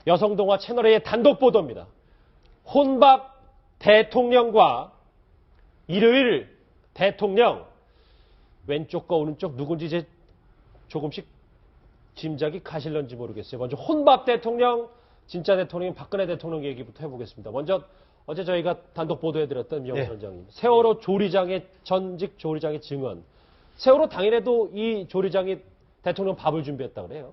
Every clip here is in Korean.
여성동화 채널의 단독 보도입니다. 혼밥 대통령과 일요일 대통령, 왼쪽과 오른쪽 누군지 이제 조금씩 짐작이 가실런지 모르겠어요. 먼저 혼밥 대통령, 진짜 대통령 박근혜 대통령 얘기부터 해보겠습니다. 먼저 어제 저희가 단독 보도해드렸던 미영선 원장님, 세월호 조리장의 전직 조리장의 증언. 세월호 당일에도 이 조리장이 대통령 밥을 준비했다 그래요.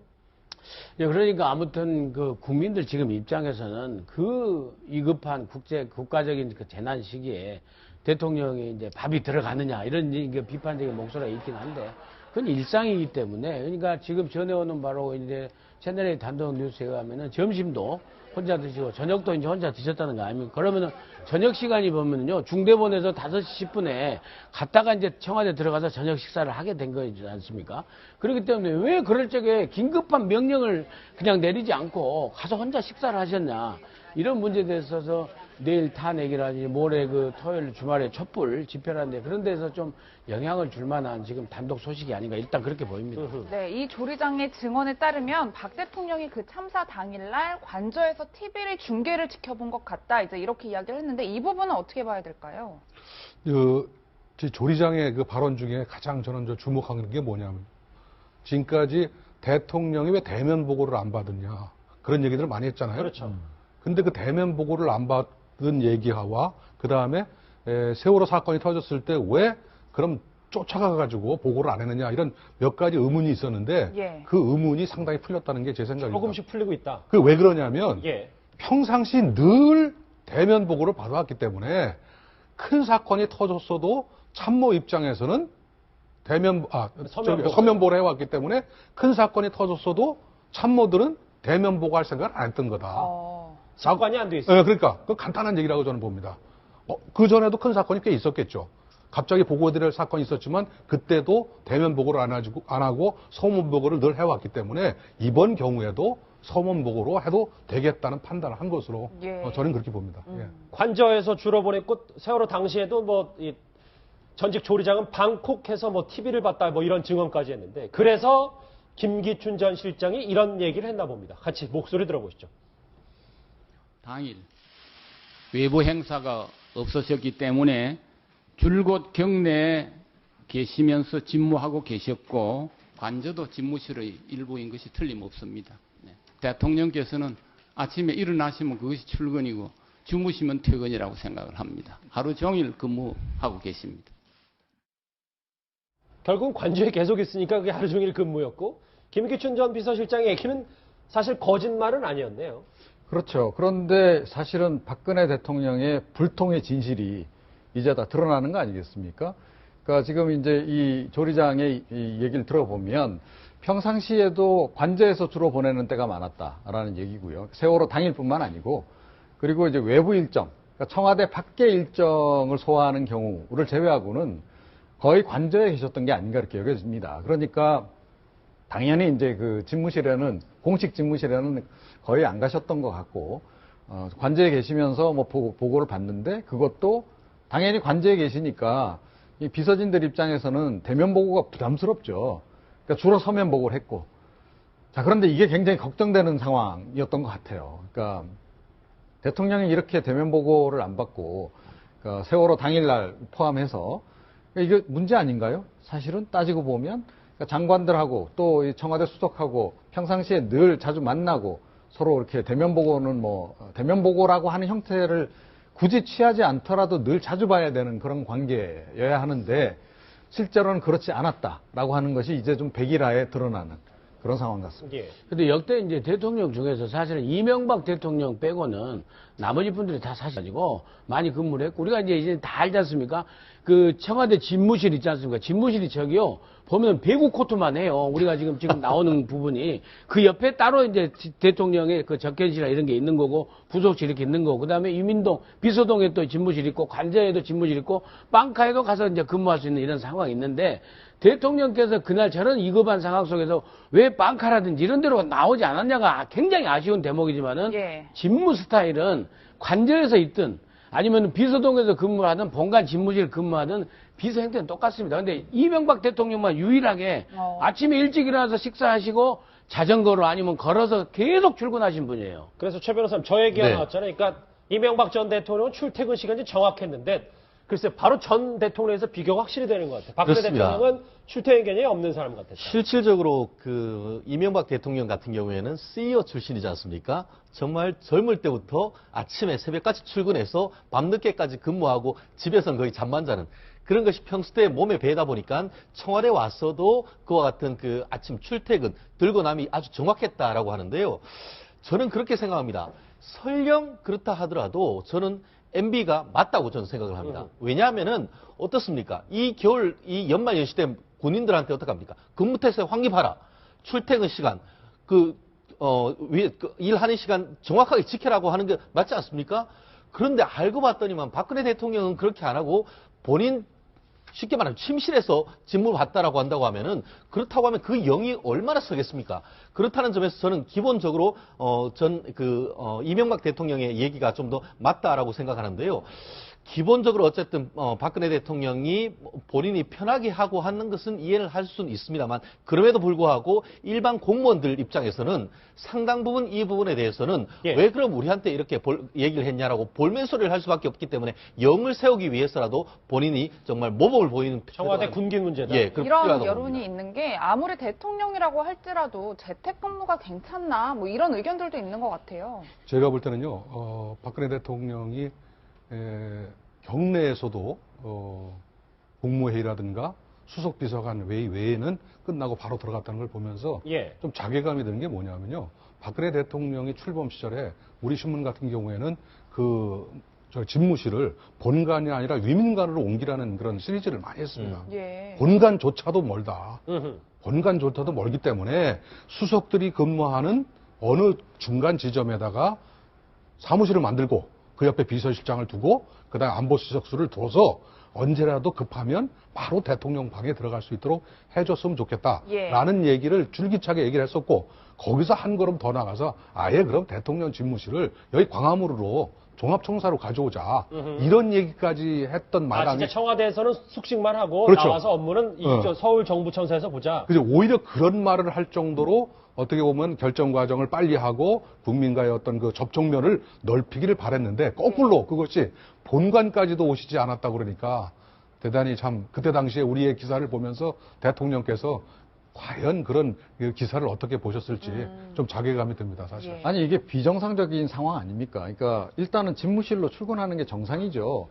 예, 그러니까 아무튼 그 국민들 지금 입장에서는 그 위급한 국가적인 그 재난 시기에 대통령이 이제 밥이 들어가느냐 이런 비판적인 목소리가 있긴 한데 그건 일상이기 때문에, 그러니까 지금 전해오는 바로 이제 채널A 단독 뉴스에 가면은 점심도 혼자 드시고 저녁도 이제 혼자 드셨다는 거 아닙니까? 그러면은 저녁 시간이 보면은요, 중대본에서 5시 10분에 갔다가 이제 청와대 들어가서 저녁 식사를 하게 된 거지 않습니까? 그렇기 때문에 왜 그럴 적에 긴급한 명령을 그냥 내리지 않고 가서 혼자 식사를 하셨냐, 이런 문제에 대해서 내일 탄핵이라든지 모레 그 토요일 주말에 촛불 집회라는데 그런 데서 좀 영향을 줄 만한 지금 단독 소식이 아닌가, 일단 그렇게 보입니다. 네, 이 조리장의 증언에 따르면 박 대통령이 그 참사 당일날 관저에서 TV를 중계를 지켜본 것 같다, 이제 이렇게 이야기를 했는데 이 부분은 어떻게 봐야 될까요? 조리장의 그 발언 중에 가장 저는 주목하는 게 뭐냐면, 지금까지 대통령이 왜 대면 보고를 안 받았냐 그런 얘기들을 많이 했잖아요. 그렇죠. 근데 그 대면 보고를 안 받은 얘기와 그 다음에 세월호 사건이 터졌을 때 왜 그럼 쫓아가가지고 보고를 안 했느냐, 이런 몇 가지 의문이 있었는데 그 의문이 상당히 풀렸다는 게 제 생각입니다. 조금씩 풀리고 있다. 그 왜 그러냐면 평상시 늘 대면 보고를 받아왔기 때문에 큰 사건이 터졌어도 참모 입장에서는 서면 보고를 해왔기 때문에 큰 사건이 터졌어도 참모들은 대면 보고할 생각을 안 했던 거다. 습관이 안 돼 있어요. 네, 그러니까 그 간단한 얘기라고 저는 봅니다. 그 전에도 큰 사건이 꽤 있었겠죠. 갑자기 보고드릴 사건이 있었지만 그때도 대면 보고를 안 하고 서면 보고를 늘 해왔기 때문에 이번 경우에도 서면 보고로 해도 되겠다는 판단을 한 것으로 저는 그렇게 봅니다. 관저에서 주로 보냈고 세월호 당시에도 이 전직 조리장은 방콕해서 TV를 봤다 이런 증언까지 했는데, 그래서 김기춘 전 실장이 이런 얘기를 했나 봅니다. 같이 목소리 들어보시죠. 당일 외부 행사가 없으셨기 때문에 줄곧 경내에 계시면서 집무하고 계셨고 관저도 집무실의 일부인 것이 틀림없습니다. 대통령께서는 아침에 일어나시면 그것이 출근이고 주무시면 퇴근이라고 생각을 합니다. 하루 종일 근무하고 계십니다. 결국은 관저에 계속 있으니까 그게 하루 종일 근무였고, 김기춘 전 비서실장의 얘기는 사실 거짓말은 아니었네요. 그렇죠. 그런데 사실은 박근혜 대통령의 불통의 진실이 이제 다 드러나는 거 아니겠습니까? 그러니까 지금 이제 이 조리장의 이 얘기를 들어보면 평상시에도 관저에서 주로 보내는 때가 많았다라는 얘기고요. 세월호 당일뿐만 아니고, 그리고 이제 외부 일정, 그러니까 청와대 밖의 일정을 소화하는 경우를 제외하고는 거의 관저에 계셨던 게 아닌가 이렇게 여겨집니다. 그러니까 당연히 이제 그 집무실에는, 공식 집무실에는 거의 안 가셨던 것 같고, 관저에 계시면서 보고를 받는데 그것도 당연히 관저에 계시니까 이 비서진들 입장에서는 대면 보고가 부담스럽죠. 그러니까 주로 서면 보고를 했고. 자, 그런데 이게 굉장히 걱정되는 상황이었던 것 같아요. 그러니까 대통령이 이렇게 대면 보고를 안 받고, 그러니까 세월호 당일날 포함해서 이게 문제 아닌가요? 사실은 따지고 보면 그러니까 장관들하고 또 청와대 수석하고 평상시에 늘 자주 만나고 서로 이렇게 대면 보고는 대면 보고라고 하는 형태를 굳이 취하지 않더라도 늘 자주 봐야 되는 그런 관계여야 하는데 실제로는 그렇지 않았다라고 하는 것이 이제 좀 백일화에 드러나는 그런 상황 같습니다. 근데 역대 이제 대통령 중에서 사실은 이명박 대통령 빼고는 나머지 분들이 다 사실 가지고 많이 근무를 했고, 우리가 이제 다 알지 않습니까? 그 청와대 집무실 있지 않습니까? 집무실이 저기요, 보면 배구 코트만 해요. 우리가 지금 나오는 부분이 그 옆에 따로 이제 대통령의 그 접견실이나 이런 게 있는 거고, 부속실 이렇게 있는 거고, 그 다음에 유민동 비서동에 또 집무실 있고, 관저에도 집무실 있고, 빵카에도 가서 이제 근무할 수 있는 이런 상황이 있는데, 대통령께서 그날 저런 위급한 상황 속에서 왜 빵카라든지 이런 데로 나오지 않았냐가 굉장히 아쉬운 대목이지만은, 집무 스타일은 관저에서 있든 아니면 비서동에서 근무하든 본관 집무실 근무하든 비서 행태는 똑같습니다. 근데 이명박 대통령만 유일하게 아침에 일찍 일어나서 식사하시고 자전거로 아니면 걸어서 계속 출근하신 분이에요. 그래서 최 변호사님 저 얘기가 네. 나왔잖아요. 그러니까 이명박 전 대통령은 출퇴근 시간이 정확했는데 글쎄 바로 전 대통령에서 비교가 확실히 되는 것 같아요. 박근혜 그렇습니다. 대통령은 출퇴근 개념이 없는 사람 같았어요. 실질적으로 그 이명박 대통령 같은 경우에는 CEO 출신이지 않습니까? 정말 젊을 때부터 아침에 새벽까지 출근해서 밤늦게까지 근무하고 집에서는 거의 잠만 자는 그런 것이 평소 때 몸에 배다 보니까 청와대 왔어도 그와 같은 그 아침 출퇴근 들고 남이 아주 정확했다라고 하는데요. 저는 그렇게 생각합니다. 설령 그렇다 하더라도 저는 MB가 맞다고 저는 생각을 합니다. 왜냐하면은 어떻습니까? 이 겨울, 이 연말 연시 때 군인들한테 어떡합니까? 근무태세 확립하라. 출퇴근 시간, 일하는 시간 정확하게 지켜라고 하는 게 맞지 않습니까? 그런데 알고 봤더니만 박근혜 대통령은 그렇게 안 하고 본인 쉽게 말하면 침실에서 직무를 받다라고 한다고 하면은 그렇다고 하면 그 영이 얼마나 서겠습니까? 그렇다는 점에서 저는 기본적으로 이명박 대통령의 얘기가 좀 더 맞다라고 생각하는데요. 기본적으로 어쨌든 박근혜 대통령이 본인이 편하게 하고 하는 것은 이해를 할 수는 있습니다만 그럼에도 불구하고 일반 공무원들 입장에서는 상당 부분 이 부분에 대해서는 예. 왜 그럼 우리한테 이렇게 얘기를 했냐라고 볼멘 소리를 할 수밖에 없기 때문에 영을 세우기 위해서라도 본인이 정말 모범을 보이는 청와대 군기 문제다. 예, 그런 이런 필요하다고 여론이 봅니다. 있는 게 아무리 대통령이라고 할지라도 재택근무가 괜찮나 뭐 이런 의견들도 있는 것 같아요. 제가 볼 때는요, 박근혜 대통령이 경내에서도 국무회의라든가 수석비서관 회의 외에는 끝나고 바로 들어갔다는 걸 보면서 예. 좀 자괴감이 드는 게 뭐냐면요. 박근혜 대통령이 출범 시절에 우리 신문 같은 경우에는 저 집무실을 본관이 아니라 위민관으로 옮기라는 그런 시리즈를 많이 했습니다. 예. 본관조차도 멀다. 음흠. 본관조차도 멀기 때문에 수석들이 근무하는 어느 중간 지점에다가 사무실을 만들고 그 옆에 비서실장을 두고 그다음에 안보수석수를 둬서 언제라도 급하면 바로 대통령 방에 들어갈 수 있도록 해줬으면 좋겠다라는 얘기를 줄기차게 얘기를 했었고 거기서 한 걸음 더 나가서 아예 그럼 대통령 집무실을 여기 광화문으로 종합청사로 가져오자 이런 얘기까지 했던 아, 마당이 진짜 청와대에서는 숙식만 하고 그렇죠. 나와서 업무는 저 서울 정부청사에서 보자. 그래서 오히려 그런 말을 할 정도로 어떻게 보면 결정 과정을 빨리 하고 국민과의 어떤 그 접촉면을 넓히기를 바랬는데 거꾸로 그것이 본관까지도 오시지 않았다 그러니까 대단히 참 그때 당시에 우리의 기사를 보면서 대통령께서 과연 그런 기사를 어떻게 보셨을지 좀 자괴감이 듭니다, 사실. 예. 아니 이게 비정상적인 상황 아닙니까? 그러니까 일단은 집무실로 출근하는 게 정상이죠.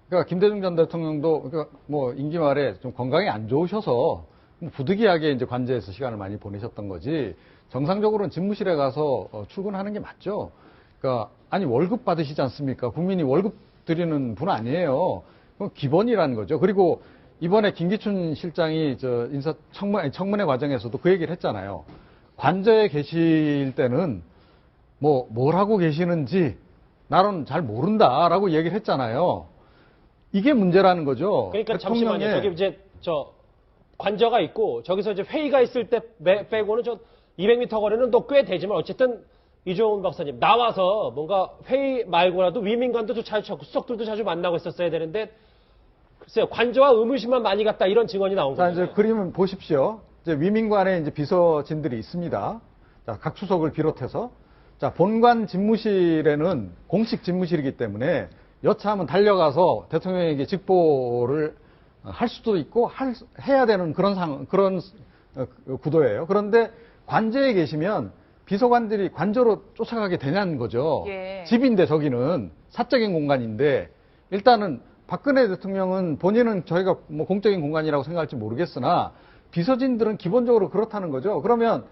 그러니까 김대중 전 대통령도 그러니까 뭐 임기 말에 좀 건강이 안 좋으셔서 부득이하게 이제 관저에서 시간을 많이 보내셨던 거지. 정상적으로는 집무실에 가서 출근하는 게 맞죠. 그러니까 아니 월급 받으시지 않습니까? 국민이 월급 드리는 분 아니에요. 그건 기본이라는 거죠. 그리고 이번에 김기춘 실장이 저 청문회 과정에서도 그 얘기를 했잖아요. 관저에 계실 때는 뭘 하고 계시는지 나는 잘 모른다라고 얘기를 했잖아요. 이게 문제라는 거죠. 그러니까 잠시만요. 저기 이제 관저가 있고 저기서 이제 회의가 있을 때 빼고는 200m 거리는 또 꽤 되지만 어쨌든 이종훈 박사님 나와서 뭔가 회의 말고라도 위민관도 좀 자주 수석들도 자주 만나고 있었어야 되는데 글쎄요 관저와 의무실만 많이 갔다 이런 증언이 나온 자, 거예요. 이제 그림을 보십시오. 이제 위민관에 이제 비서진들이 있습니다. 자, 각 수석을 비롯해서 자, 본관 집무실에는 공식 집무실이기 때문에 여차하면 달려가서 대통령에게 직보를 할 수도 있고 해야 되는 그런 구도예요. 그런데 관저에 계시면 비서관들이 관저로 쫓아가게 되냐는 거죠. 예. 집인데 저기는 사적인 공간인데 일단은 박근혜 대통령은 본인은 저희가 뭐 공적인 공간이라고 생각할지 모르겠으나 비서진들은 기본적으로 그렇다는 거죠. 그러면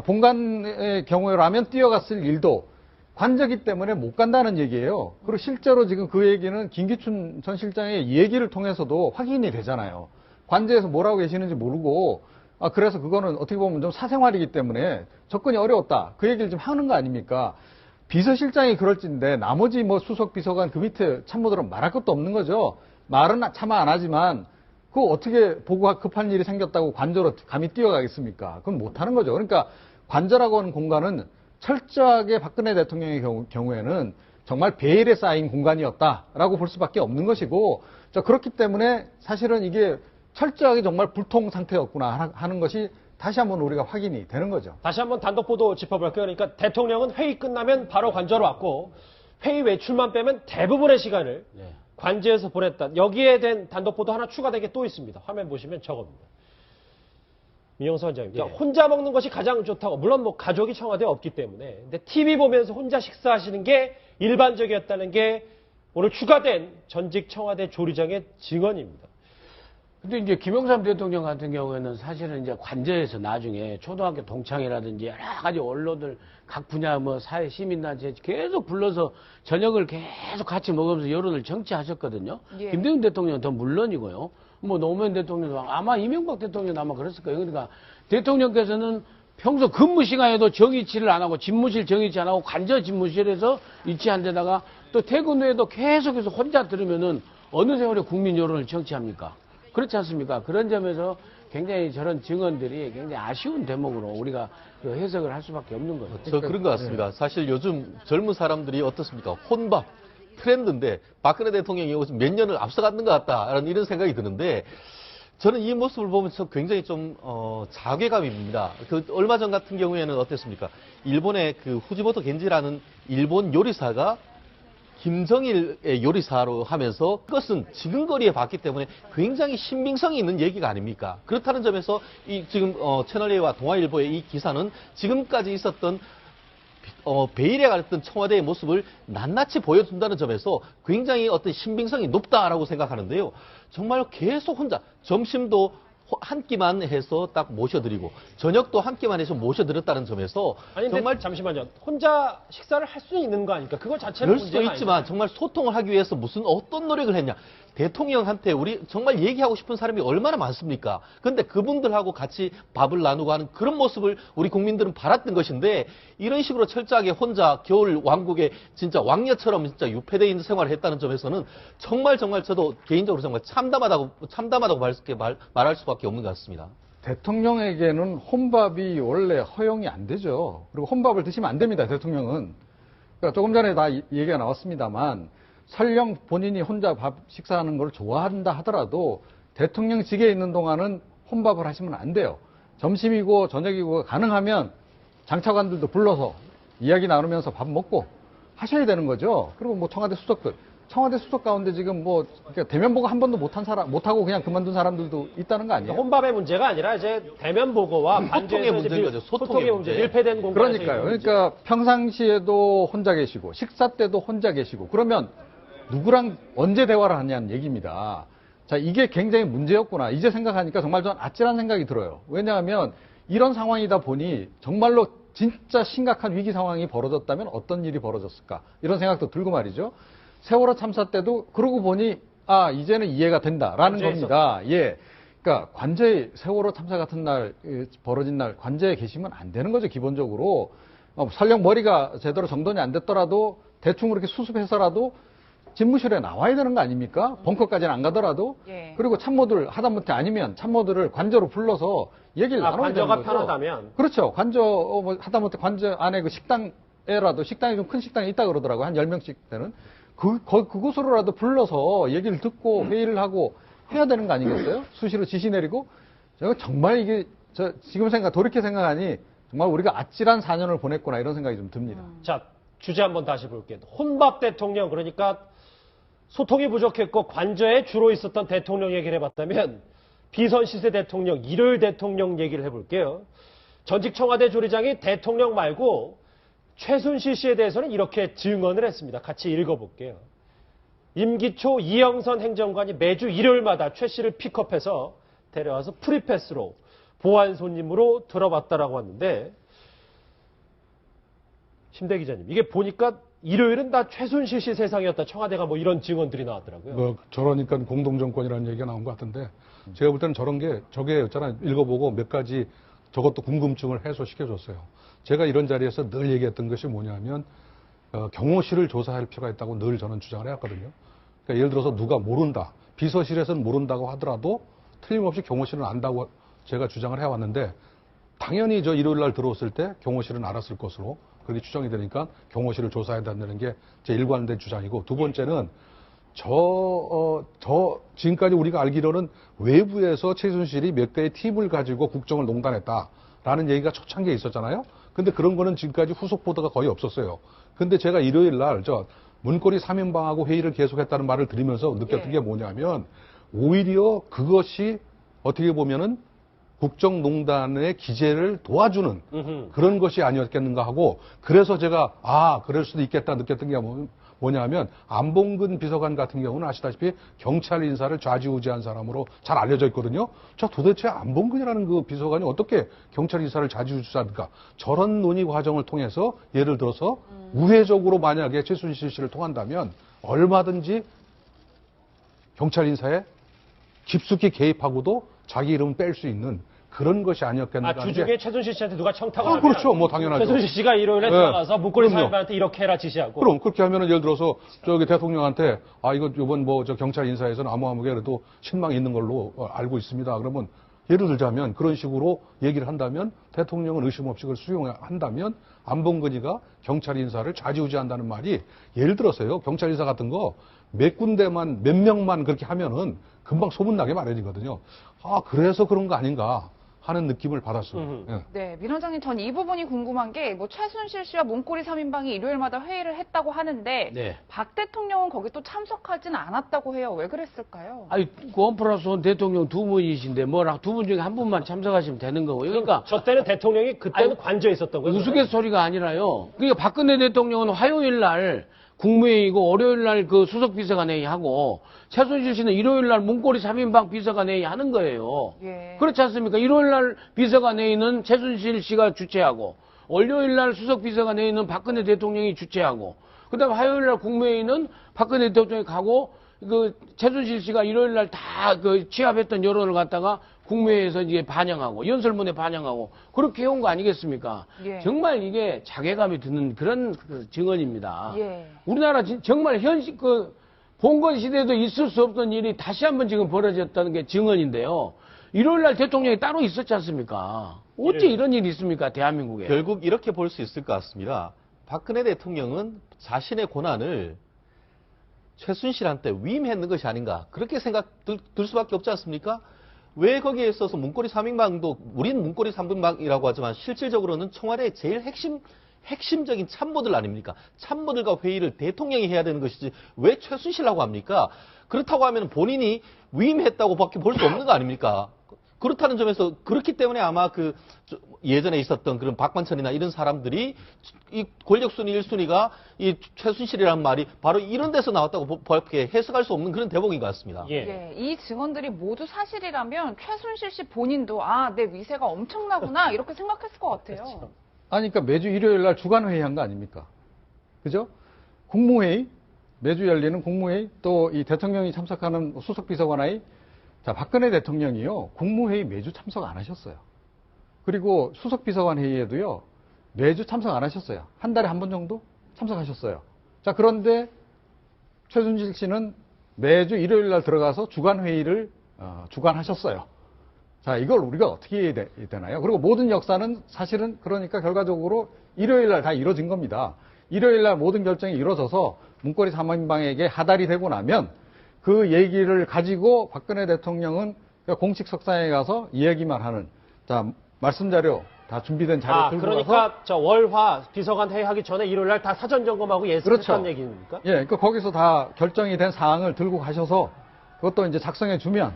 본관의 경우라면 뛰어갔을 일도 관저기 때문에 못 간다는 얘기예요. 그리고 실제로 지금 그 얘기는 김기춘 전 실장의 얘기를 통해서도 확인이 되잖아요. 관저에서 뭐라고 계시는지 모르고 그래서 그거는 어떻게 보면 좀 사생활이기 때문에 접근이 어려웠다. 그 얘기를 좀 하는 거 아닙니까? 비서실장이 그럴진데 나머지 뭐 수석 비서관 그 밑에 참모들은 말할 것도 없는 거죠. 말은 차마 안 하지만 그거 어떻게 보고 급한 일이 생겼다고 관저로 감히 뛰어가겠습니까? 그건 못하는 거죠. 그러니까 관저라고 하는 공간은 철저하게 박근혜 대통령의 경우에는 정말 베일에 쌓인 공간이었다라고 볼 수밖에 없는 것이고 그렇기 때문에 사실은 이게 철저하게 정말 불통 상태였구나 하는 것이 다시 한번 우리가 확인이 되는 거죠. 다시 한번 단독 보도 짚어볼게요. 그러니까 대통령은 회의 끝나면 바로 관저로 왔고 회의 외출만 빼면 대부분의 시간을 네. 관저에서 보냈다. 여기에 대한 단독 보도 하나 추가된 게 또 있습니다. 화면 보시면 저겁니다. 민영수 원장님. 그러니까 예. 혼자 먹는 것이 가장 좋다고. 물론 뭐 가족이 청와대에 없기 때문에. 근데 TV 보면서 혼자 식사하시는 게 일반적이었다는 게 오늘 추가된 전직 청와대 조리장의 증언입니다. 근데 이제 김영삼 대통령 같은 경우에는 사실은 이제 관저에서 나중에 초등학교 동창회라든지 여러 가지 언론들 각 분야 뭐 사회 시민단체 계속 불러서 저녁을 계속 같이 먹으면서 여론을 정치하셨거든요. 예. 김대중 대통령은 더 물론이고요. 뭐 노무현 대통령도 아마 이명박 대통령도 아마 그랬을 거예요. 그러니까 대통령께서는 평소 근무 시간에도 정위치를 안 하고 집무실 정위치 안 하고 관저 집무실에서 위치한 데다가 또 퇴근 후에도 계속해서 혼자 들으면은 어느 세월에 국민 여론을 정치합니까? 그렇지 않습니까? 그런 점에서 굉장히 저런 증언들이 굉장히 아쉬운 대목으로 우리가 그 해석을 할 수밖에 없는 거죠. 저 그런 것 같습니다. 사실 요즘 젊은 사람들이 어떻습니까? 혼밥 트렌드인데 박근혜 대통령이 요즘 몇 년을 앞서갔는 것 같다라는 이런 생각이 드는데 저는 이 모습을 보면서 굉장히 좀 자괴감입니다. 그 얼마 전 같은 경우에는 어땠습니까? 일본의 그 후지모토 겐지라는 일본 요리사가 김정일의 요리사로 하면서 그것은 지근거리에 봤기 때문에 굉장히 신빙성이 있는 얘기가 아닙니까? 그렇다는 점에서 이 지금 채널A와 동아일보의 이 기사는 지금까지 있었던 베일에 갔던 청와대의 모습을 낱낱이 보여준다는 점에서 굉장히 어떤 신빙성이 높다라고 생각하는데요. 정말 계속 혼자 점심도 한 끼만 해서 딱 모셔드리고 저녁도 한 끼만 해서 모셔드렸다는 점에서 아니 근데 정말 잠시만요. 혼자 식사를 할 수 있는 거 아닙니까? 그거 자체는 그럴 수도 문제가 있지만 아닙니다. 정말 소통을 하기 위해서 무슨 어떤 노력을 했냐. 대통령한테 우리 정말 얘기하고 싶은 사람이 얼마나 많습니까? 그런데 그분들하고 같이 밥을 나누고 하는 그런 모습을 우리 국민들은 바랐던 것인데 이런 식으로 철저하게 혼자 겨울 왕국에 진짜 왕녀처럼 진짜 유폐되어 있는 생활을 했다는 점에서는 정말 저도 개인적으로 정말 참담하다고 말할 수밖에 없는 것 같습니다. 대통령에게는 혼밥이 원래 허용이 안 되죠. 그리고 혼밥을 드시면 안 됩니다, 대통령은. 그러니까 조금 전에 다 얘기가 나왔습니다만 설령 본인이 혼자 밥 식사하는 걸 좋아한다 하더라도 대통령직에 있는 동안은 혼밥을 하시면 안 돼요. 점심이고 저녁이고 가능하면 장차관들도 불러서 이야기 나누면서 밥 먹고 하셔야 되는 거죠. 그리고 뭐 청와대 수석 가운데 지금 뭐 그러니까 대면 보고 한 번도 못하고 그냥 그만둔 사람들도 있다는 거 아니에요? 혼밥의 문제가 아니라 이제 대면 보고와 소통의 관저에서 문제인 거죠. 소통의 문제. 밀폐된 공간에서 그러니까요. 있는 문제. 그러니까 평상시에도 혼자 계시고 식사 때도 혼자 계시고 그러면 누구랑 언제 대화를 하냐는 얘기입니다. 자, 이게 굉장히 문제였구나. 이제 생각하니까 정말 전 아찔한 생각이 들어요. 왜냐하면 이런 상황이다 보니 정말로 진짜 심각한 위기 상황이 벌어졌다면 어떤 일이 벌어졌을까? 이런 생각도 들고 말이죠. 세월호 참사 때도 그러고 보니 이제는 이해가 된다라는 겁니다. 예. 그러니까 관저에 세월호 참사 같은 날 벌어진 날 관저에 계시면 안 되는 거죠, 기본적으로. 설령 머리가 제대로 정돈이 안 됐더라도 대충 그렇게 수습해서라도 집무실에 나와야 되는 거 아닙니까? 벙커까지는 안 가더라도. 예. 그리고 참모들 하다못해 아니면 참모들을 관저로 불러서 얘기를 나눠야 되는 관저가 거죠. 편하다면. 그렇죠. 관저 뭐 하다못해 관저 안에 그 식당에라도 식당이 좀 큰 식당이 있다 그러더라고요. 한 10명씩 되는. 그곳으로라도 불러서 얘기를 듣고 회의를 하고 해야 되는 거 아니겠어요? 수시로 지시 내리고. 제가 정말 이게 지금 돌이켜 생각하니 정말 우리가 아찔한 4년을 보냈구나 이런 생각이 좀 듭니다. 자, 주제 한번 다시 볼게요. 혼밥 대통령, 그러니까 소통이 부족했고 관저에 주로 있었던 대통령 얘기를 해봤다면 비선 시세 대통령, 일요일 대통령 얘기를 해볼게요. 전직 청와대 조리장이 대통령 말고 최순실 씨에 대해서는 이렇게 증언을 했습니다. 같이 읽어볼게요. 임기 초 이영선 행정관이 매주 일요일마다 최 씨를 픽업해서 데려와서 프리패스로 보안 손님으로 들어봤다라고 하는데 심대 기자님, 이게 보니까 일요일은 다 최순실 씨 세상이었다. 청와대가 뭐 이런 증언들이 나왔더라고요. 뭐 저러니까 공동정권이라는 얘기가 나온 것 같은데 제가 볼 때는 저게 있잖아요. 읽어보고 몇 가지 저것도 궁금증을 해소시켜줬어요. 제가 이런 자리에서 늘 얘기했던 것이 뭐냐면 경호실을 조사할 필요가 있다고 늘 저는 주장을 해왔거든요. 그러니까 예를 들어서 누가 모른다. 비서실에서는 모른다고 하더라도 틀림없이 경호실은 안다고 제가 주장을 해왔는데 당연히 저 일요일 날 들어왔을 때 경호실은 알았을 것으로 그렇게 추정이 되니까 경호실을 조사해야 된다는 게 제 일관된 주장이고 두 번째는 지금까지 우리가 알기로는 외부에서 최순실이 몇 개의 팁을 가지고 국정을 농단했다라는 얘기가 초창기에 있었잖아요. 근데 그런 거는 지금까지 후속 보도가 거의 없었어요. 근데 제가 일요일 날 문고리 3인방하고 회의를 계속했다는 말을 들으면서 느꼈던 게 뭐냐면 오히려 그것이 어떻게 보면은 국정농단의 기재를 도와주는 그런 것이 아니었겠는가 하고, 그래서 제가 그럴 수도 있겠다 느꼈던 게 뭐냐면 안봉근 비서관 같은 경우는 아시다시피 경찰 인사를 좌지우지한 사람으로 잘 알려져 있거든요. 저 도대체 안봉근이라는 그 비서관이 어떻게 경찰 인사를 좌지우지할까? 저런 논의 과정을 통해서 예를 들어서 우회적으로 만약에 최순실 씨를 통한다면 얼마든지 경찰 인사에 깊숙이 개입하고도 자기 이름을 뺄 수 있는 그런 것이 아니었겠는가. 주중에 최순실 씨한테 누가 청탁을 하면 그렇죠. 뭐 당연하죠. 최순실 씨가 일요일에 들어가서 문고리 사람한테 이렇게 해라 지시하고. 그럼 그렇게 하면은 예를 들어서 대통령한테 이거 이번 경찰 인사에서는 아무게 그래도 신망이 있는 걸로 알고 있습니다. 그러면 예를 들자면 그런 식으로 얘기를 한다면 대통령은 의심 없이 그걸 수용한다면 안봉근이가 경찰 인사를 좌지우지한다는 말이, 예를 들어서요, 경찰 인사 같은 거 몇 군데만 몇 명만 그렇게 하면은 금방 소문나게 마련이거든요. 그래서 그런 거 아닌가 하는 느낌을 받았습니다. 예. 네, 민 원장님, 전 이 부분이 궁금한 게, 최순실 씨와 문고리 3인방이 일요일마다 회의를 했다고 하는데, 네. 박 대통령은 거기 또 참석하지는 않았다고 해요. 왜 그랬을까요? 원 플러스 원 대통령 두 분이신데, 두 분 중에 한 분만 참석하시면 되는 거고. 그러니까. 저 때는 대통령이 그때는 관저에 있었던 거예요. 우스갯소리가 아니라요. 그러니까 박근혜 대통령은 화요일 날 국무회의고 월요일 날 그 수석비서관 회의하고 최순실 씨는 일요일 날 문고리 3인방 비서관 회의 하는 거예요. 예. 그렇지 않습니까? 일요일 날 비서관 회의는 최순실 씨가 주최하고 월요일 날 수석비서관 회의는 박근혜 대통령이 주최하고 그다음에 화요일 날 국무회의는 박근혜 대통령이 가고 최순실 씨가 일요일 날 다 취합했던 여론을 갖다가 국무회의에서 이제 반영하고 연설문에 반영하고 그렇게 해온 거 아니겠습니까? 예. 정말 이게 자괴감이 드는 그런 증언입니다. 예. 우리나라 정말 봉건 시대에도 있을 수 없던 일이 다시 한번 지금 벌어졌다는 게 증언인데요. 일요일 날 대통령이 따로 있었지 않습니까? 어째 이런 일이 있습니까? 대한민국에. 결국 이렇게 볼 수 있을 것 같습니다. 박근혜 대통령은 자신의 고난을 최순실한테 위임했는 것이 아닌가, 그렇게 생각 들 수밖에 없지 않습니까? 왜 거기에 있어서 문고리 3인방도, 우리는 문고리 3인방이라고 하지만 실질적으로는 청와대의 제일 핵심적인 참모들 아닙니까? 참모들과 회의를 대통령이 해야 되는 것이지 왜 최순실이라고 합니까? 그렇다고 하면 본인이 위임했다고 밖에 볼 수 없는 거 아닙니까? 그렇다는 점에서, 그렇기 때문에 아마 예전에 있었던 그런 박관천이나 이런 사람들이 이 권력순위 1순위가 이 최순실이라는 말이 바로 이런 데서 나왔다고 밖에 해석할 수 없는 그런 대목인 것 같습니다. 예, 이 증언들이 모두 사실이라면 최순실 씨 본인도 내 위세가 엄청나구나 이렇게 생각했을 것 같아요. 그렇죠. 그러니까 매주 일요일 날 주간 회의한 거 아닙니까? 그죠? 국무회의, 매주 열리는 국무회의, 또 이 대통령이 참석하는 수석비서관회의. 자, 박근혜 대통령이요, 국무회의 매주 참석 안 하셨어요. 그리고 수석비서관 회의에도요, 매주 참석 안 하셨어요. 한 달에 한 번 정도 참석하셨어요. 자, 그런데 최순실 씨는 매주 일요일 날 들어가서 주간 회의를 주관하셨어요. 자, 이걸 우리가 어떻게 해야 되나요? 그리고 모든 역사는 사실은 그러니까 결과적으로 일요일 날 다 이루어진 겁니다. 일요일 날 모든 결정이 이루어져서 문고리 3인방에게 하달이 되고 나면 그 얘기를 가지고 박근혜 대통령은 공식 석상에 가서 이야기만 하는, 자, 말씀 자료 다 준비된 자료 들고 그러니까 가서. 저 월화 비서관 회의하기 전에 일요일 날 다 사전 점검하고 예습했다는 그렇죠. 얘기입니까? 예, 그러니까 거기서 다 결정이 된 사항을 들고 가셔서 그것도 이제 작성해 주면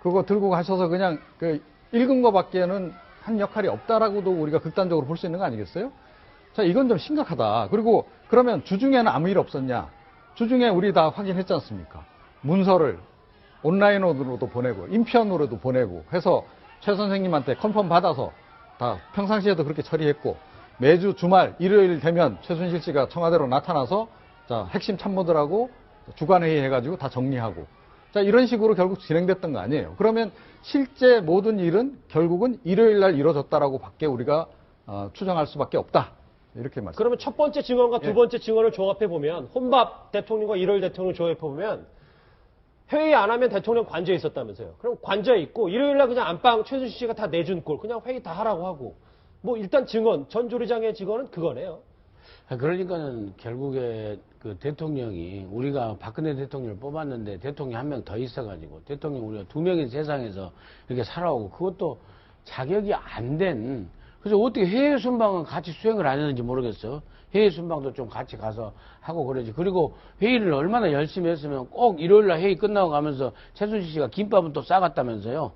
그거 들고 가셔서 그냥 읽은 거밖에는 한 역할이 없다라고도 우리가 극단적으로 볼 수 있는 거 아니겠어요? 자, 이건 좀 심각하다. 그리고 그러면 주중에는 아무 일 없었냐? 주중에 우리 다 확인했지 않습니까? 문서를 온라인으로도 보내고 인편으로도 보내고 해서 최 선생님한테 컨펌 받아서 다 평상시에도 그렇게 처리했고, 매주 주말 일요일 되면 최순실 씨가 청와대로 나타나서 자, 핵심 참모들하고 주간회의 해가지고 다 정리하고, 자, 이런 식으로 결국 진행됐던 거 아니에요. 그러면 실제 모든 일은 결국은 일요일 날 이루어졌다라고 밖에 우리가 추정할 수밖에 없다. 이렇게 말씀. 그러면 첫 번째 증언과 두 번째 증언을 조합해 보면, 혼밥 대통령과 일요일 대통령 조합해 보면 회의 안 하면 대통령 관저에 있었다면서요. 그럼 관저에 있고 일요일 날 그냥 안방 최순실 씨가 다 내준 꼴 그냥 회의 다 하라고 하고, 뭐 일단 증언, 전 조리장의 증언은 그거네요. 그러니까는 결국에 그 대통령이 우리가 박근혜 대통령을 뽑았는데 대통령 한 명 더 있어가지고 대통령 우리가 2명인 세상에서 이렇게 살아오고 그것도 자격이 안 된 그래서 어떻게 해외 순방은 같이 수행을 안 했는지 모르겠어. 해외 순방도 좀 같이 가서 하고 그러지. 그리고 회의를 얼마나 열심히 했으면 꼭 일요일날 회의 끝나고 가면서 최순실 씨가 김밥은 또 싸갔다면서요.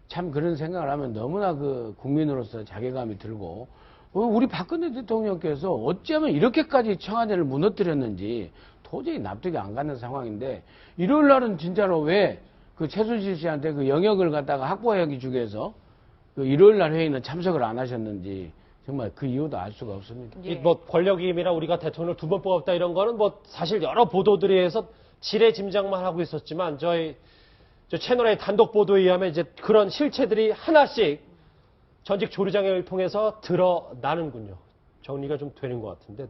참 그런 생각을 하면 너무나 그 국민으로서 자괴감이 들고 우리 박근혜 대통령께서 어찌하면 이렇게까지 청와대를 무너뜨렸는지 도저히 납득이 안 가는 상황인데 일요일 날은 진짜로 왜 그 최순실 씨한테 그 영역을 갖다가 확보하기 위해서 그 일요일 날 회의는 참석을 안 하셨는지 정말 그 이유도 알 수가 없습니다. 예. 뭐 권력임이라 우리가 대통령을 2번 뽑았다 이런 거는 뭐 사실 여러 보도들에 의해서 지레 짐작만 하고 있었지만 저 채널의 단독 보도에 의하면 이제 그런 실체들이 하나씩 전직 조리장을 통해서 드러나는군요. 정리가 좀 되는 것 같은데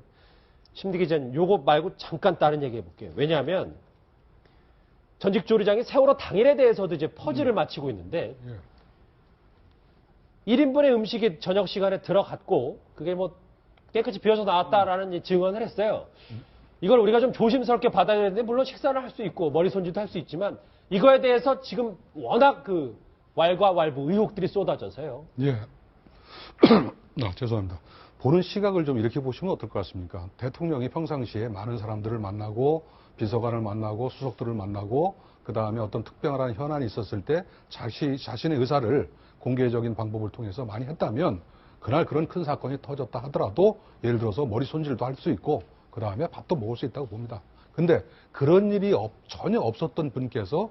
심디 기자님 요거 말고 잠깐 다른 얘기 해볼게요. 왜냐하면 전직 조리장이 세월호 당일에 대해서도 이제 퍼즐을 맞히고 있는데 1인분의 음식이 저녁 시간에 들어갔고 그게 뭐 깨끗이 비워서 나왔다라는 증언을 했어요. 이걸 우리가 좀 조심스럽게 받아야 되는데 물론 식사를 할 수 있고 머리 손질도 할 수 있지만 이거에 대해서 지금 워낙 그 왈가왈부 의혹들이 쏟아져서요. 예. 죄송합니다. 보는 시각을 좀 이렇게 보시면 어떨 것 같습니까? 대통령이 평상시에 많은 사람들을 만나고 비서관을 만나고 수석들을 만나고 그 다음에 어떤 특별한 현안이 있었을 때 자신의 의사를 공개적인 방법을 통해서 많이 했다면 그날 그런 큰 사건이 터졌다 하더라도 예를 들어서 머리 손질도 할 수 있고 그 다음에 밥도 먹을 수 있다고 봅니다. 근데 그런 일이 전혀 없었던 분께서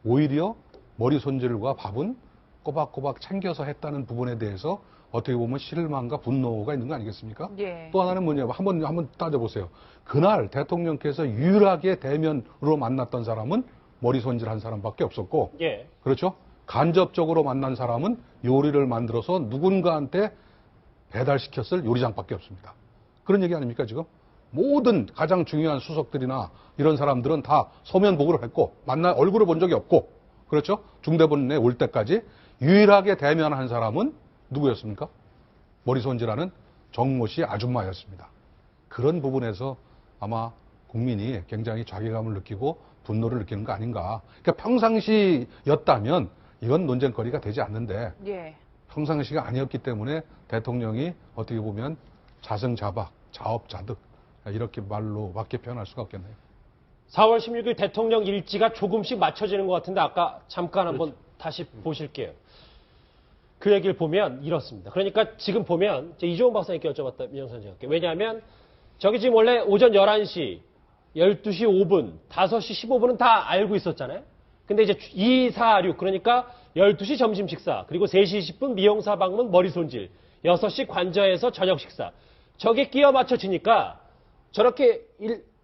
오히려 머리 손질과 밥은 꼬박꼬박 챙겨서 했다는 부분에 대해서 어떻게 보면 실망과 분노가 있는 거 아니겠습니까? 예. 또 하나는 뭐냐면 한번 따져보세요. 그날 대통령께서 유일하게 대면으로 만났던 사람은 머리 손질한 사람밖에 없었고 예. 그렇죠? 간접적으로 만난 사람은 요리를 만들어서 누군가한테 배달시켰을 요리장밖에 없습니다. 그런 얘기 아닙니까 지금? 모든 가장 중요한 수석들이나 이런 사람들은 다 서면 보고를 했고 얼굴을 본 적이 없고 그렇죠? 중대본에 올 때까지 유일하게 대면한 사람은 누구였습니까? 머리 손질하는 정모 씨 아줌마였습니다. 그런 부분에서 아마 국민이 굉장히 자괴감을 느끼고 분노를 느끼는 거 아닌가. 그러니까 평상시였다면 이건 논쟁거리가 되지 않는데 예. 평상시가 아니었기 때문에 대통령이 어떻게 보면 자승자박, 자업자득 이렇게 말로밖에 표현할 수가 없겠네요. 4월 16일 대통령 일지가 조금씩 맞춰지는 것 같은데 아까 잠깐 한번 다시 보실게요. 그 얘기를 보면 이렇습니다. 그러니까 지금 보면 이종훈 박사님께 여쭤봤다 민영선 장관께. 왜냐하면 저기 지금 원래 오전 11시, 12시 5분, 5시 15분은 다 알고 있었잖아요. 근데 이제 2, 4, 6 그러니까 12시 점심 식사, 그리고 3시 20분 미용사 방문 머리 손질, 6시 관저에서 저녁 식사. 저게 끼어 맞춰지니까 저렇게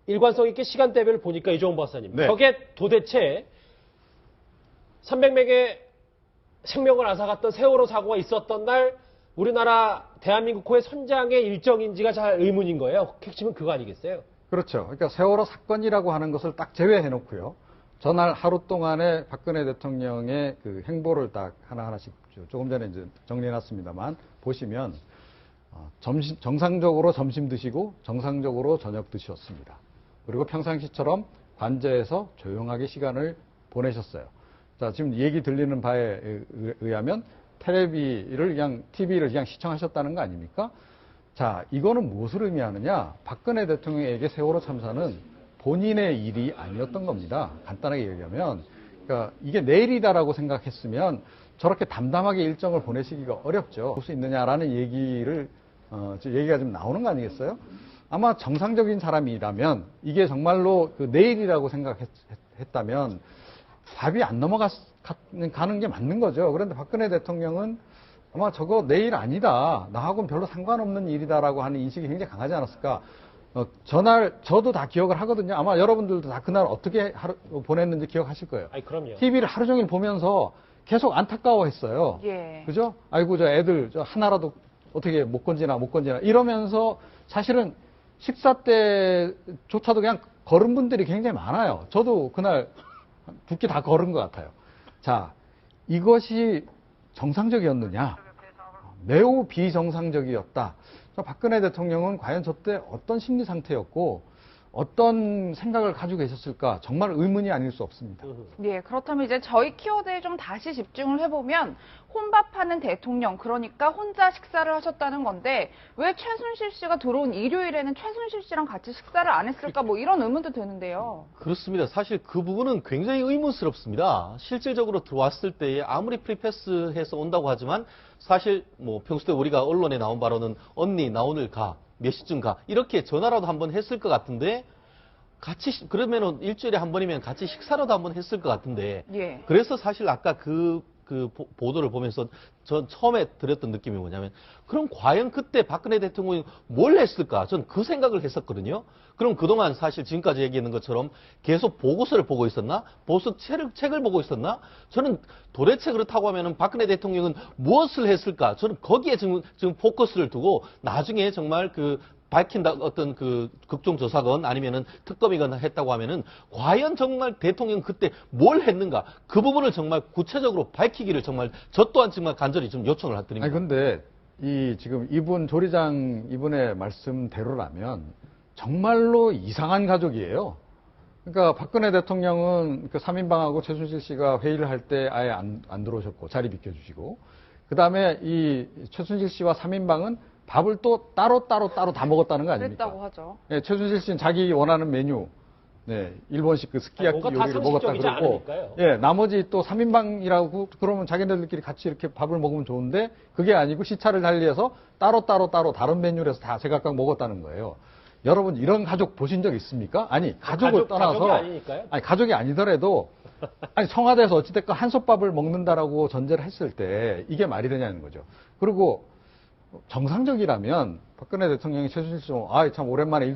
일관성 있게 시간대별을 보니까 이종훈 박사님. 네. 저게 도대체 300명의 생명을 앗아갔던 세월호 사고가 있었던 날 우리나라 대한민국호의 선장의 일정인지가 잘 의문인 거예요. 핵심은 그거 아니겠어요? 그렇죠. 그러니까 세월호 사건이라고 하는 것을 딱 제외해 놓고요. 전날 하루 동안에 박근혜 대통령의 그 행보를 딱 하나하나씩 조금 전에 이제 정리해놨습니다만 보시면 정상적으로 점심 드시고 정상적으로 저녁 드셨습니다. 그리고 평상시처럼 관저에서 조용하게 시간을 보내셨어요. 자, 지금 얘기 들리는 바에 의하면 TV를 그냥 시청하셨다는 거 아닙니까? 자, 이거는 무엇을 의미하느냐? 박근혜 대통령에게 세월호 참사는 본인의 일이 아니었던 겁니다. 간단하게 얘기하면. 그러니까 이게 내일이다라고 생각했으면 저렇게 담담하게 일정을 보내시기가 어렵죠. 볼 수 있느냐라는 얘기가 좀 나오는 거 아니겠어요? 아마 정상적인 사람이라면 이게 정말로 그 내일이라고 생각했다면 답이 안 넘어가는 게 맞는 거죠. 그런데 박근혜 대통령은 아마 저거 내일 아니다. 나하고는 별로 상관없는 일이다라고 하는 인식이 굉장히 강하지 않았을까. 전날 저도 다 기억을 하거든요. 아마 여러분들도 다 그날 어떻게 보냈는지 기억하실 거예요. 아니, 그럼요. TV를 하루 종일 보면서 계속 안타까워했어요. 예. 그죠? 아이고, 저 애들 저 하나라도 어떻게 못 건지나 이러면서 사실은 식사 때조차도 그냥 걸은 분들이 굉장히 많아요. 저도 그날 2끼 다 걸은 것 같아요. 자, 이것이 정상적이었느냐? 매우 비정상적이었다. 그러니까 박근혜 대통령은 과연 저때 어떤 심리 상태였고 어떤 생각을 가지고 계셨을까 정말 의문이 아닐 수 없습니다. 예, 그렇다면 이제 저희 키워드에 좀 다시 집중을 해보면 혼밥하는 대통령, 그러니까 혼자 식사를 하셨다는 건데 왜 최순실 씨가 들어온 일요일에는 최순실 씨랑 같이 식사를 안 했을까 뭐 이런 의문도 드는데요. 그렇습니다. 사실 그 부분은 굉장히 의문스럽습니다. 실질적으로 들어왔을 때에 아무리 프리패스해서 온다고 하지만 사실 뭐 평소에 우리가 언론에 나온 바로는 언니 나 오늘 가. 몇 시쯤 가. 이렇게 전화라도 한번 했을 것 같은데 같이 그러면은 일주일에 한 번이면 같이 식사라도 한번 했을 것 같은데 예. 그래서 사실 아까 그 보도를 보면서 전 처음에 들었던 느낌이 뭐냐면 그럼 과연 그때 박근혜 대통령이 뭘 했을까? 전 그 생각을 했었거든요. 그럼 그동안 사실 지금까지 얘기했는 것처럼 계속 보고서를 보고 있었나? 보고서 책을 보고 있었나? 저는 도대체 그렇다고 하면은 박근혜 대통령은 무엇을 했을까? 저는 거기에 지금 포커스를 두고 나중에 정말 그 밝힌다 어떤 그 국정조사건 아니면은 특검이건 했다고 하면은 과연 정말 대통령 그때 뭘 했는가 그 부분을 정말 구체적으로 밝히기를 정말 저 또한 정말 간절히 좀 요청을 드립니다. 아니 근데 이 지금 이분 조리장 이분의 말씀대로라면 정말로 이상한 가족이에요. 그러니까 박근혜 대통령은 그 3인방하고 최순실 씨가 회의를 할 때 아예 안 들어오셨고 자리 비켜주시고 그 다음에 이 최순실 씨와 3인방은 밥을 또 따로 다 먹었다는 거 아닙니까? 그랬다고 하죠. 네, 최순실 씨는 자기 원하는 메뉴, 네, 일본식 그 스키야키 뭔가 다 요리를 먹었다 상식적이지 그러고, 않으니까요. 예, 나머지 또 3인방이라고 그러면 자기네들끼리 같이 이렇게 밥을 먹으면 좋은데 그게 아니고 시차를 달리해서 따로 다른 메뉴를 해서 다 제각각 먹었다는 거예요. 여러분 이런 가족 보신 적 있습니까? 아니 가족을 떠나서 가족이 아니니까요. 아니 가족이 아니더라도 아니 청와대에서 어찌됐건 한솥밥을 먹는다라고 전제를 했을 때 이게 말이 되냐는 거죠. 그리고 정상적이라면 박근혜 대통령이 최순실 씨, 참 오랜만에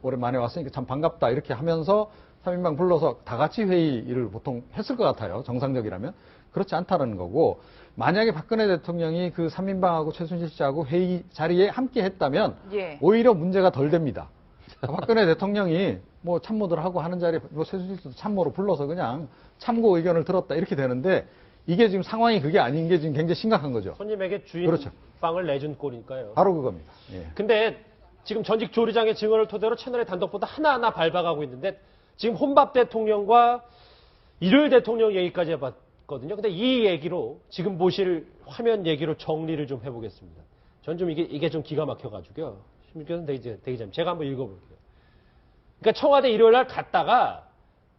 오랜만에 왔으니까 참 반갑다 이렇게 하면서 3인방 불러서 다 같이 회의를 보통 했을 것 같아요. 정상적이라면. 그렇지 않다는 거고 만약에 박근혜 대통령이 그 3인방하고 최순실 씨하고 회의 자리에 함께 했다면 예. 오히려 문제가 덜 됩니다. 박근혜 대통령이 뭐 참모들하고 하는 자리에 뭐 최순실 씨도 참모로 불러서 그냥 참고 의견을 들었다 이렇게 되는데 이게 지금 상황이 그게 아닌 게 지금 굉장히 심각한 거죠. 손님에게 주인 그렇죠. 빵을 내준 꼴이니까요. 바로 그겁니다. 예. 근데 지금 전직 조리장의 증언을 토대로 채널의 단독보도 하나하나 밟아가고 있는데 지금 혼밥 대통령과 일요일 대통령 얘기까지 해봤거든요. 근데 이 얘기로 지금 보실 화면 얘기로 정리를 좀 해보겠습니다. 전 좀 이게 좀 기가 막혀가지고요. 신민께서는 대기자님 제가 한번 읽어볼게요. 그러니까 청와대 일요일 날 갔다가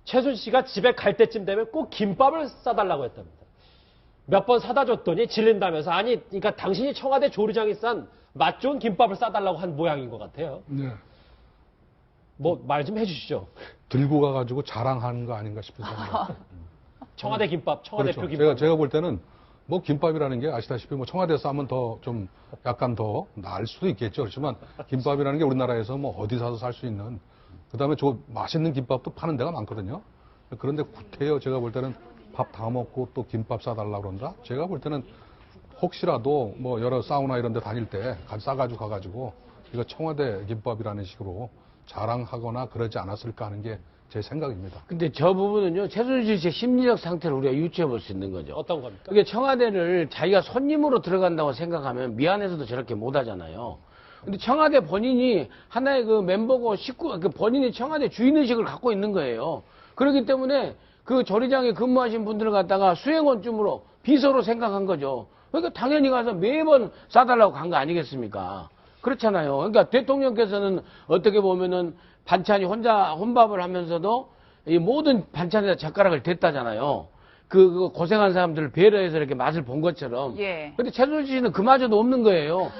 최순실 씨가 집에 갈 때쯤 되면 꼭 김밥을 싸달라고 했답니다. 몇 번 사다 줬더니 질린다면서 아니 그러니까 당신이 청와대 조리장이 싼 맛 좋은 김밥을 싸달라고 한 모양인 것 같아요. 네. 뭐 말 좀 해주시죠. 들고 가가지고 자랑하는 거 아닌가 싶은 생각. 청와대 김밥, 청와대 그렇죠. 표 김밥. 제가 볼 때는 뭐 김밥이라는 게 아시다시피 뭐 청와대에서 하면 더 좀 약간 더 나을 수도 있겠죠. 그렇지만 김밥이라는 게 우리나라에서 뭐 어디 사서 살 수 있는 그다음에 저 맛있는 김밥도 파는 데가 많거든요. 그런데 구태여 제가 볼 때는 밥 다 먹고 또 김밥 싸달라고 그런다? 제가 볼 때는 혹시라도 뭐 여러 사우나 이런 데 다닐 때 싸가지고 가가지고 이거 청와대 김밥이라는 식으로 자랑하거나 그러지 않았을까 하는 게 제 생각입니다. 근데 저 부분은요, 최순실 씨의 심리적 상태를 우리가 유추해 볼 수 있는 거죠. 어떤 겁니까? 그게 청와대를 자기가 손님으로 들어간다고 생각하면 미안해서도 저렇게 못 하잖아요. 근데 청와대 본인이 하나의 그 멤버고 식구, 그 본인이 청와대 주인의식을 갖고 있는 거예요. 그렇기 때문에 그 조리장에 근무하신 분들을 갖다가 수행원쯤으로 비서로 생각한 거죠. 그러니까 당연히 가서 매번 싸달라고 간 거 아니겠습니까? 그렇잖아요. 그러니까 대통령께서는 어떻게 보면은 반찬이 혼자 혼밥을 하면서도 이 모든 반찬에다 젓가락을 댔다잖아요. 그 고생한 사람들을 배려해서 이렇게 맛을 본 것처럼. 예. 근데 최순실 씨는 그마저도 없는 거예요.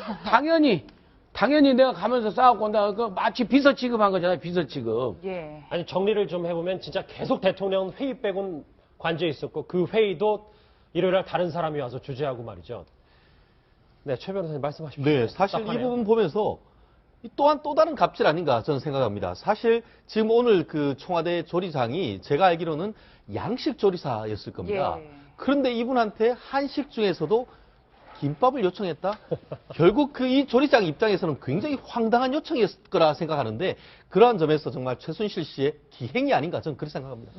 당연히 내가 가면서 싸웠고 온다. 그 마치 비서 취급한 거잖아요. 비서 취급. 예. 아니 정리를 좀 해보면 진짜 계속 대통령 회의 빼곤 관저에 있었고 그 회의도 일요일날 다른 사람이 와서 주재하고 말이죠. 네, 최 변호사님 말씀하십시오. 네, 사실 이 부분 보면서 또한 또 다른 갑질 아닌가 저는 생각합니다. 사실 지금 오늘 그 청와대 조리장이 제가 알기로는 양식 조리사였을 겁니다. 예. 그런데 이분한테 한식 중에서도 김밥을 요청했다? 결국 그 이 조리장 입장에서는 굉장히 황당한 요청이었을 거라 생각하는데 그러한 점에서 정말 최순실 씨의 기행이 아닌가 저는 그렇게 생각합니다.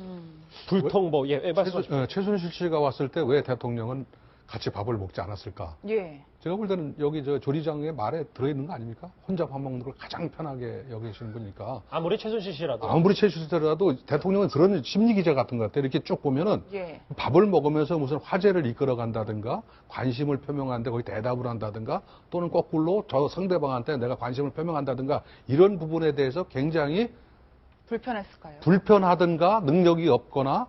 불통보, 예, 말씀하십시오. 최순실 씨가 왔을 때 왜 대통령은 같이 밥을 먹지 않았을까? 예. 제가 볼 때는 여기 저 조리장의 말에 들어있는 거 아닙니까? 혼자 밥 먹는 걸 가장 편하게 여기시는 분이니까. 아무리 최순실 씨라도. 아무리 최순실이라도 대통령은 그런 심리 기자 같은 것 같아요. 이렇게 쭉 보면은 예. 밥을 먹으면서 무슨 화제를 이끌어 간다든가 관심을 표명하는데 거기 대답을 한다든가 또는 거꾸로 저 상대방한테 내가 관심을 표명한다든가 이런 부분에 대해서 굉장히 불편했을까요? 불편하든가 능력이 없거나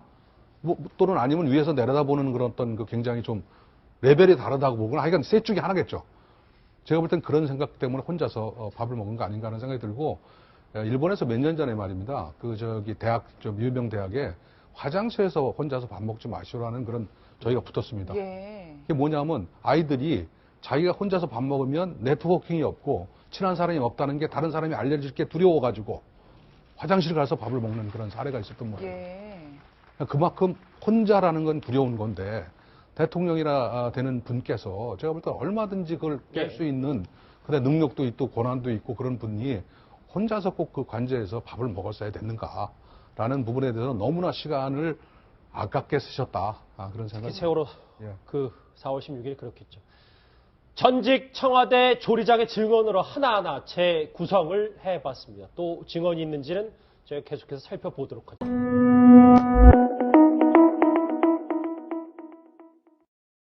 뭐 또는 아니면 위에서 내려다보는 그런 어떤 그 굉장히 좀 레벨이 다르다고 보거나 하여간 셋 중에 하나겠죠. 제가 볼 땐 그런 생각 때문에 혼자서 밥을 먹은 거 아닌가 하는 생각이 들고 일본에서 몇 년 전에 말입니다. 그 저기 대학 좀 유명 대학에 화장실에서 혼자서 밥 먹지 마시라는 그런 저희가 붙었습니다. 예. 이게 뭐냐면 아이들이 자기가 혼자서 밥 먹으면 네트워킹이 없고 친한 사람이 없다는 게 다른 사람이 알려질 게 두려워가지고 화장실 가서 밥을 먹는 그런 사례가 있었던 모양이에요. 예. 그만큼 혼자라는 건 두려운 건데 대통령이라 되는 분께서 제가 볼 때 얼마든지 그걸 깰 수 있는 그래 능력도 있고 권한도 있고 그런 분이 혼자서 꼭 그 관저에서 밥을 먹었어야 됐는가라는 부분에 대해서 너무나 시간을 아깝게 쓰셨다 그런 생각이 세월호 예. 그 4월 16일 그렇겠죠. 전직 청와대 조리장의 증언으로 하나하나 재구성을 해봤습니다. 또 증언이 있는지는 저희가 계속해서 살펴보도록 하죠.